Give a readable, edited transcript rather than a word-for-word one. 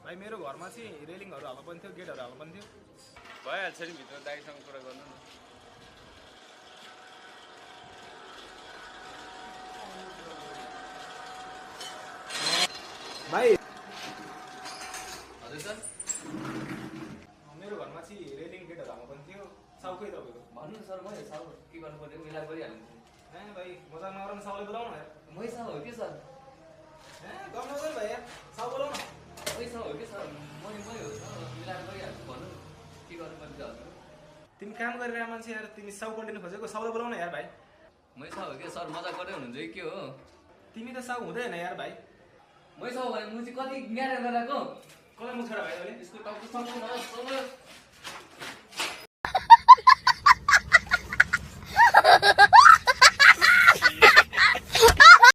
भाइ मेरो घरमा चाहिँ रेलिङहरू हाल्नु पनि थियो, गेटहरू हाल्नु पनि थियो। भइहाल्छ नि, भित्र दाइसँग कुरा गर्नु न। भाइ हजुर सर, मेरो घरमा चाहिँ रेलिङ गेटहरू हाल्नु पनि थियो। साउकै तपाईँको भन्नु सर, मै साउ के गर्नु पर्ने मिलाएर गरिहाल्छु। भाइ मजा नगरौँ, साउले बोलाउन यार। मै साउ हो कि सर? गर्नु हुँदैन भाइ यार, साउ बोलाउन। मै साउ हो कि सर? मै हो सर, मिलाएर गरिहाल्छु। भन्नु के गर्नु पर्छ हजुर? तिमी काम गरिरहेको मान्छे यार, तिमी साउ बोलिनु खोजेको, साउले बोलाउन यार भाइ। मै साउ हो कि सर? मजा गर्दै हुनुहुन्छ कि के हो? तिमी त साउ हुँदैन यार भाइ। मै साउ भने म चाहिँ कति न्यारा गराएको? कसलाई मुख छोडा भाइ अहिले? यसको टाउको सँगै